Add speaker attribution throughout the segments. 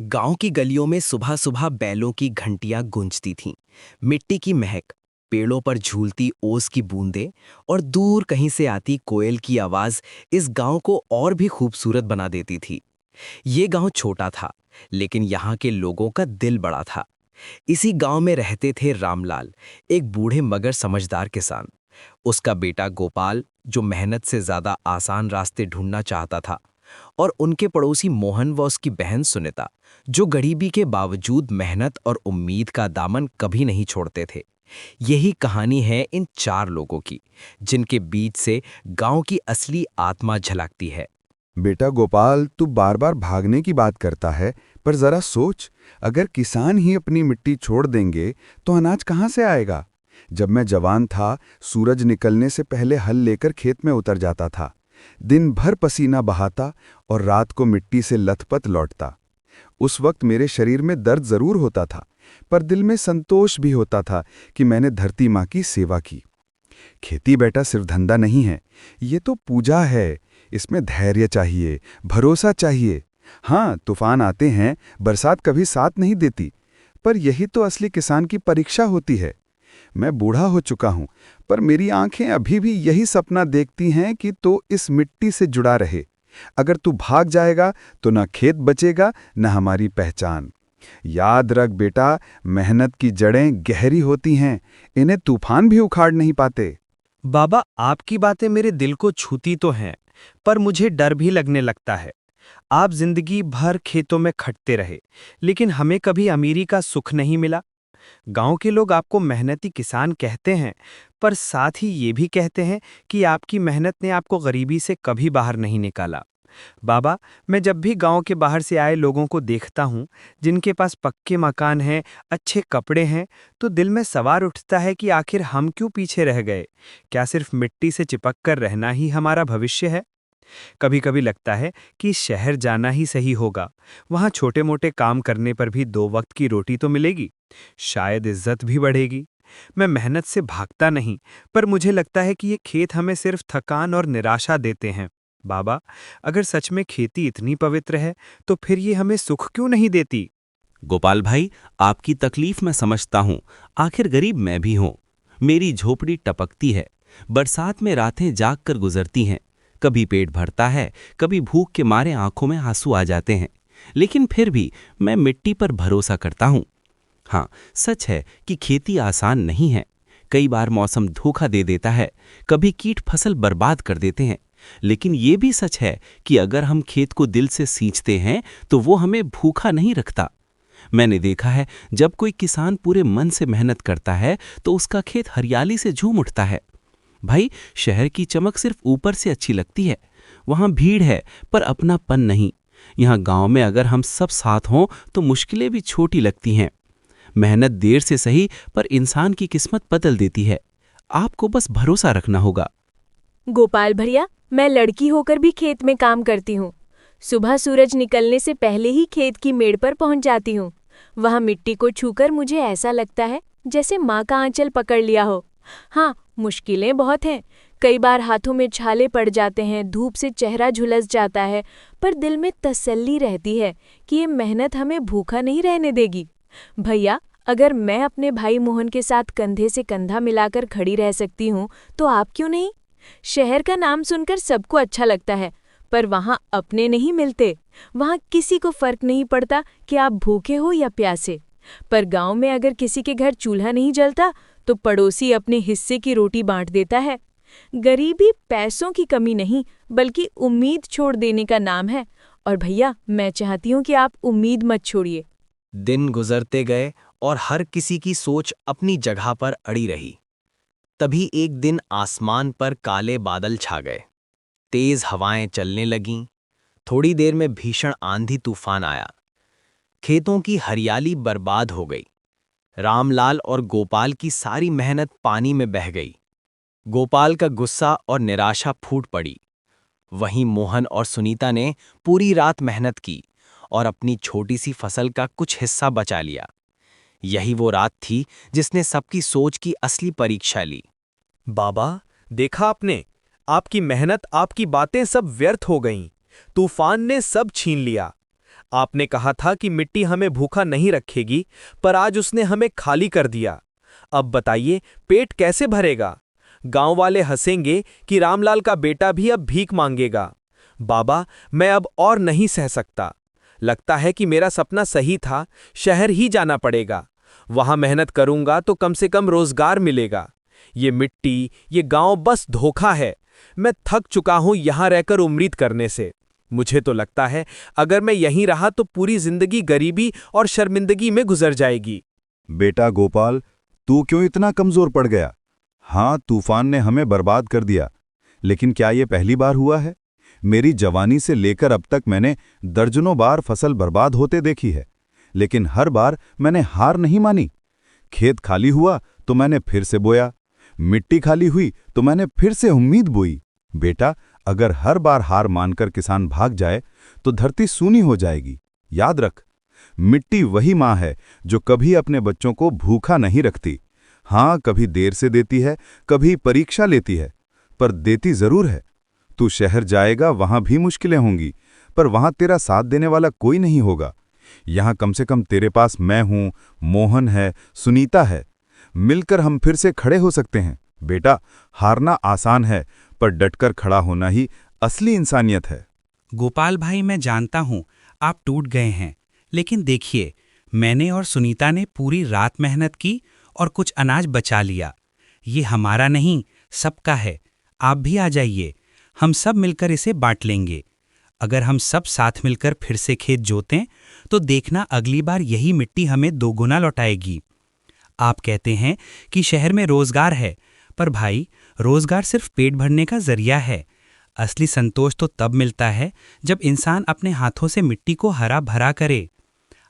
Speaker 1: गांव की गलियों में सुबह सुबह बैलों की घंटियां गूंजती थीं। मिट्टी की महक, पेड़ों पर झूलती ओस की बूंदें और दूर कहीं से आती कोयल की आवाज इस गांव को और भी खूबसूरत बना देती थी। ये गांव छोटा था, लेकिन यहाँ के लोगों का दिल बड़ा था। इसी गांव में रहते थे रामलाल, एक बूढ़े मगर समझदार किसान। उसका बेटा गोपाल, जो मेहनत से ज्यादा आसान रास्ते ढूंढना चाहता था, और उनके पड़ोसी मोहन व उसकी बहन सुनीता, जो गरीबी के बावजूद मेहनत और उम्मीद का दामन कभी नहीं छोड़ते थे। यही कहानी है इन चार लोगों की, जिनके बीच से गांव की असली आत्मा झलकती है।
Speaker 2: बेटा गोपाल, तू बार बार भागने की बात करता है, पर जरा सोच, अगर किसान ही अपनी मिट्टी छोड़ देंगे तो अनाज कहाँ से आएगा। जब मैं जवान था, सूरज निकलने से पहले हल लेकर खेत में उतर जाता था। दिन भर पसीना बहाता और रात को मिट्टी से लथपथ लौटता। उस वक्त मेरे शरीर में दर्द जरूर होता था, पर दिल में संतोष भी होता था कि मैंने धरती माँ की सेवा की। खेती बेटा सिर्फ धंधा नहीं है, ये तो पूजा है। इसमें धैर्य चाहिए, भरोसा चाहिए। हाँ, तूफान आते हैं, बरसात कभी साथ नहीं देती, पर यही तो असली किसान की परीक्षा होती है। मैं बूढ़ा हो चुका हूँ, पर मेरी आंखें अभी भी यही सपना देखती हैं कि तो इस मिट्टी से जुड़ा रहे। अगर तू भाग जाएगा तो ना खेत बचेगा, न हमारी पहचान। याद रख बेटा, मेहनत की जड़ें गहरी होती हैं, इन्हें तूफान भी उखाड़ नहीं पाते।
Speaker 3: बाबा, आपकी बातें मेरे दिल को छूती तो हैं, पर मुझे डर भी लगने लगता है। आप जिंदगी भर खेतों में खटते रहे, लेकिन हमें कभी अमीरी का सुख नहीं मिला। गांव के लोग आपको मेहनती किसान कहते हैं, पर साथ ही ये भी कहते हैं कि आपकी मेहनत ने आपको गरीबी से कभी बाहर नहीं निकाला। बाबा, मैं जब भी गांव के बाहर से आए लोगों को देखता हूं, जिनके पास पक्के मकान हैं, अच्छे कपड़े हैं, तो दिल में सवाल उठता है कि आखिर हम क्यों पीछे रह गए। क्या सिर्फ मिट्टी से चिपक कर रहना ही हमारा भविष्य है? कभी कभी लगता है कि शहर जाना ही सही होगा। वहां छोटे मोटे काम करने पर भी 2 वक्त की रोटी तो मिलेगी, शायद इज्जत भी बढ़ेगी। मैं मेहनत से भागता नहीं, पर मुझे लगता है कि ये खेत हमें सिर्फ थकान और निराशा देते हैं। बाबा, अगर सच में खेती इतनी पवित्र है, तो फिर ये हमें सुख क्यों नहीं देती?
Speaker 4: गोपाल भाई, आपकी तकलीफ मैं समझता हूँ। आखिर गरीब मैं भी हूँ। मेरी झोपड़ी टपकती है, बरसात में रातें जाग कर गुजरती हैं। कभी पेट भरता है, कभी भूख के मारे आंखों में आंसू आ जाते हैं, लेकिन फिर भी मैं मिट्टी पर भरोसा करता हूँ। हाँ, सच है कि खेती आसान नहीं है। कई बार मौसम धोखा दे देता है, कभी कीट फसल बर्बाद कर देते हैं। लेकिन ये भी सच है कि अगर हम खेत को दिल से सींचते हैं तो वो हमें भूखा नहीं रखता। मैंने देखा है, जब कोई किसान पूरे मन से मेहनत करता है तो उसका खेत हरियाली से झूम उठता है। भाई, शहर की चमक सिर्फ ऊपर से अच्छी लगती है, वहां भीड़ है पर अपनापन नहीं। यहाँ गांव में अगर हम सब साथ हों तो मुश्किलें भी छोटी लगती हैं। मेहनत देर से सही, पर इंसान की किस्मत बदल देती है। आपको बस भरोसा रखना होगा।
Speaker 5: गोपाल भैया, मैं लड़की होकर भी खेत में काम करती हूँ। सुबह सूरज निकलने से पहले ही खेत की मेड़ पर पहुँच जाती हूँ। वहाँ मिट्टी को छूकर मुझे ऐसा लगता है जैसे माँ का आंचल पकड़ लिया हो। हाँ, मुश्किलें बहुत हैं। कई बार हाथों में छाले पड़ जाते हैं, धूप से चेहरा झुलस जाता है, पर दिल में तसल्ली रहती है कि ये मेहनत हमें भूखा नहीं रहने देगी। भैया, अगर मैं अपने भाई मोहन के साथ कंधे से कंधा मिलाकर खड़ी रह सकती हूँ, तो आप क्यों नहीं? शहर का नाम सुनकर सबको अच्छा लगता है, पर वहाँ अपने नहीं मिलते। वहाँ किसी को फर्क नहीं पड़ता कि आप भूखे हो या प्यासे। पर गांव में अगर किसी के घर चूल्हा नहीं जलता, तो पड़ोसी अपने हिस्से की रोटी बांट देता है। गरीबी पैसों की कमी नहीं, बल्कि उम्मीद छोड़ देने का नाम है। और भैया, मैं चाहती हूँ कि आप उम्मीद मत छोड़िए।
Speaker 1: दिन गुजरते गए और हर किसी की सोच अपनी जगह पर अड़ी रही। तभी एक दिन आसमान पर काले बादल छा गए, तेज हवाएं चलने लगीं। थोड़ी देर में भीषण आंधी तूफान आया। खेतों की हरियाली बर्बाद हो गई। रामलाल और गोपाल की सारी मेहनत पानी में बह गई। गोपाल का गुस्सा और निराशा फूट पड़ी। वहीं मोहन और सुनीता ने पूरी रात मेहनत की और अपनी छोटी सी फसल का कुछ हिस्सा बचा लिया। यही वो रात थी जिसने सबकी सोच की असली परीक्षा ली।
Speaker 3: बाबा, देखा आपने? आपकी मेहनत, आपकी बातें सब व्यर्थ हो गईं। तूफान ने सब छीन लिया। आपने कहा था कि मिट्टी हमें भूखा नहीं रखेगी, पर आज उसने हमें खाली कर दिया। अब बताइए पेट कैसे भरेगा? गांव वाले हंसेंगे कि रामलाल का बेटा भी अब भीख मांगेगा। बाबा, मैं अब और नहीं सह सकता। लगता है कि मेरा सपना सही था, शहर ही जाना पड़ेगा। वहां मेहनत करूंगा तो कम से कम रोजगार मिलेगा। ये मिट्टी, ये गांव बस धोखा है। मैं थक चुका हूं यहां रहकर उम्मीद करने से। मुझे तो लगता है अगर मैं यहीं रहा तो पूरी जिंदगी गरीबी और शर्मिंदगी में गुजर जाएगी।
Speaker 2: बेटा गोपाल, तू क्यों इतना कमजोर पड़ गया? हाँ, तूफान ने हमें बर्बाद कर दिया, लेकिन क्या ये पहली बार हुआ है? मेरी जवानी से लेकर अब तक मैंने दर्जनों बार फसल बर्बाद होते देखी है, लेकिन हर बार मैंने हार नहीं मानी। खेत खाली हुआ तो मैंने फिर से बोया, मिट्टी खाली हुई तो मैंने फिर से उम्मीद बोई। बेटा, अगर हर बार हार मानकर किसान भाग जाए तो धरती सूनी हो जाएगी। याद रख, मिट्टी वही माँ है जो कभी अपने बच्चों को भूखा नहीं रखती। हाँ, कभी देर से देती है, कभी परीक्षा लेती है, पर देती जरूर है। तू शहर जाएगा, वहां भी मुश्किलें होंगी, पर वहां तेरा साथ देने वाला कोई नहीं होगा। यहां कम से कम तेरे पास मैं हूं, मोहन है, सुनीता है। मिलकर हम फिर से खड़े हो सकते हैं। बेटा, हारना आसान है, पर डटकर खड़ा होना ही असली इंसानियत है।
Speaker 6: गोपाल भाई, मैं जानता हूं आप टूट गए हैं, लेकिन देखिए, मैंने और सुनीता ने पूरी रात मेहनत की और कुछ अनाज बचा लिया। ये हमारा नहीं, सबका है। आप भी आ जाइए, हम सब मिलकर इसे बांट लेंगे। अगर हम सब साथ मिलकर फिर से खेत जोतें तो देखना अगली बार यही मिट्टी हमें दोगुना लौटाएगी। आप कहते हैं कि शहर में रोजगार है, पर भाई, रोजगार सिर्फ पेट भरने का जरिया है। असली संतोष तो तब मिलता है जब इंसान अपने हाथों से मिट्टी को हरा भरा करे।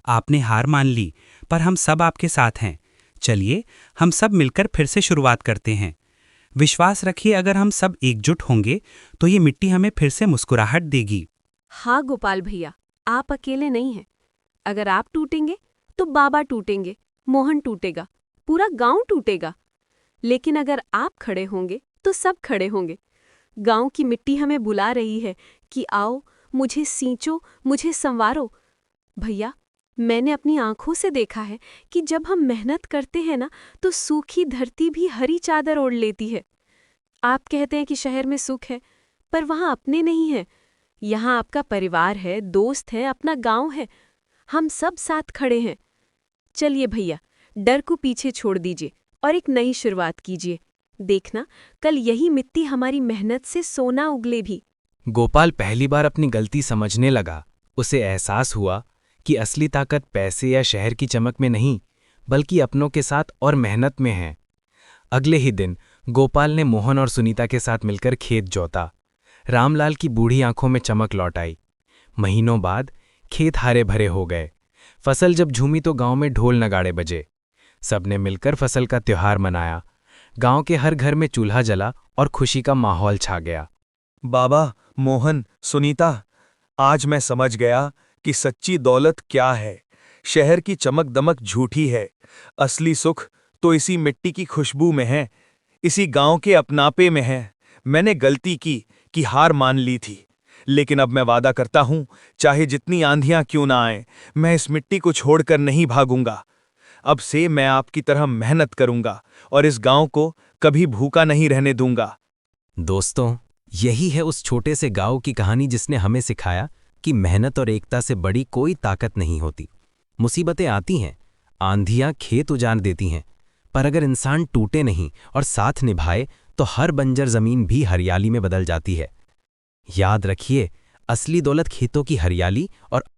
Speaker 6: आपने हार मान ली, पर हम सब आपके साथ हैं। चलिए, हम सब मिलकर फिर से शुरुआत करते हैं। विश्वास रखिए, अगर हम सब एकजुट होंगे तो ये मिट्टी हमें फिर से मुस्कुराहट देगी।
Speaker 5: हाँ गोपाल भैया, आप अकेले नहीं हैं। अगर आप टूटेंगे तो बाबा टूटेंगे, मोहन टूटेगा, पूरा गांव टूटेगा। लेकिन अगर आप खड़े होंगे तो सब खड़े होंगे। गांव की मिट्टी हमें बुला रही है कि आओ, मुझे सींचो, मुझे संवारो। भैया, मैंने अपनी आंखों से देखा है कि जब हम मेहनत करते हैं ना, तो सूखी धरती भी हरी चादर ओढ़ लेती है। आप कहते हैं कि शहर में सुख है, पर वहाँ अपने नहीं है। यहाँ आपका परिवार है, दोस्त है, अपना गांव है। हम सब साथ खड़े हैं। चलिए भैया, डर को पीछे छोड़ दीजिए और एक नई शुरुआत कीजिए। देखना, कल यही मिट्टी हमारी मेहनत से सोना उगले भी।
Speaker 3: गोपाल पहली बार अपनी गलती समझने लगा। उसे एहसास हुआ कि असली ताकत पैसे या शहर की चमक में नहीं, बल्कि अपनों के साथ और मेहनत में है। अगले ही दिन गोपाल ने मोहन और सुनीता के साथ मिलकर खेत जोता। रामलाल की बूढ़ी आंखों में चमक लौट आई। महीनों बाद खेत हरे भरे हो गए। फसल जब झूमी तो गांव में ढोल नगाड़े बजे। सबने मिलकर फसल का त्योहार मनाया। गांव के हर घर में चूल्हा जला और खुशी का माहौल छा गया।
Speaker 7: बाबा, मोहन, सुनीता, आज मैं समझ गया कि सच्ची दौलत क्या है। शहर की चमक दमक झूठी है। असली सुख तो इसी मिट्टी की खुशबू में है, इसी गांव के अपनापे में है। मैंने गलती की कि हार मान ली थी, लेकिन अब मैं वादा करता हूं, चाहे जितनी आंधियां क्यों ना आए, मैं इस मिट्टी को छोड़कर नहीं भागूंगा। अब से मैं आपकी तरह मेहनत करूंगा और इस गांव को कभी भूखा नहीं रहने दूंगा।
Speaker 4: दोस्तों, यही है उस छोटे से गांव की कहानी जिसने हमें सिखाया कि मेहनत और एकता से बड़ी कोई ताकत नहीं होती। मुसीबतें आती हैं, आंधियां खेत उजाड़ देती हैं, पर अगर इंसान टूटे नहीं और साथ निभाए तो हर बंजर जमीन भी हरियाली में बदल जाती है। याद रखिए, असली दौलत खेतों की हरियाली और